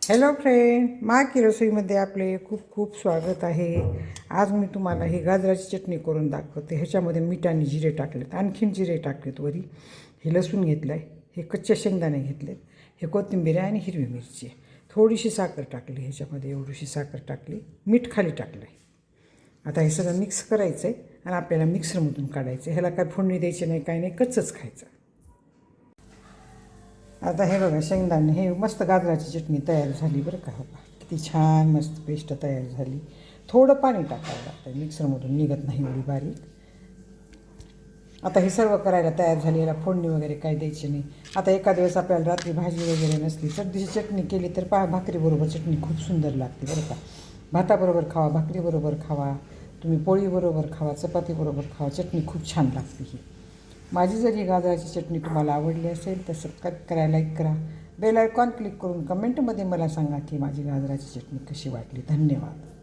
Hello friend, मा की रसोईमध्ये आपले खूप खूप स्वागत आहे. आज मी तुम्हाला ही गाजराची चटणी करून दाखवते. ह्याच्यामध्ये मीठ आणि जिरे टाकलेत, आणखीन जिरे टाकलेत वरी. हे लसूण घेतलं आहे, हे कच्चे शेंगदाणे घेतलेत, हे कोथिंबीर आणि हिरवी मिरची, थोडीशी साखर टाकली ह्याच्यामध्ये, एवढीशी साखर टाकली, मीठ खाली टाकलं आहे. आता हे सगळं मिक्स करायचं आहे आणि आपल्याला मिक्सरमधून काढायचं आहे. ह्याला काय फोडणी द्यायची नाही, काही नाही, कच्चंच खायचं. आता हे बघा, शेंगदाणे हे मस्त गाजराची चटणी तयार झाली बरं का. हो का, किती छान मस्त पेस्ट तयार झाली. थोडं पाणी टाकावं लागतं, मिक्सरमधून निघत नाही एवढी बारीक. आता हे सर्व करायला तयार झाली, याला फोडणी वगैरे काही द्यायची नाही. आता एखाद्या वेळेस आपल्याला रात्री भाजी वगैरे नसली, चटणीची चटणी केली तर भाकरीबरोबर चटणी खूप सुंदर लागते बरं का. भाताबरोबर खावा, भाकरीबरोबर खावा, तुम्ही पोळीबरोबर खावा, चपातीबरोबर खावा, चटणी खूप छान लागते ही. माझी जर ही गाजराची चटणी तुम्हाला आवडली असेल तर सबस्क्राईब करा, लाईक करा, बेल आयकॉन क्लिक करून कमेंटमध्ये मला सांगा की माझी गाजराची चटणी कशी वाटली. धन्यवाद.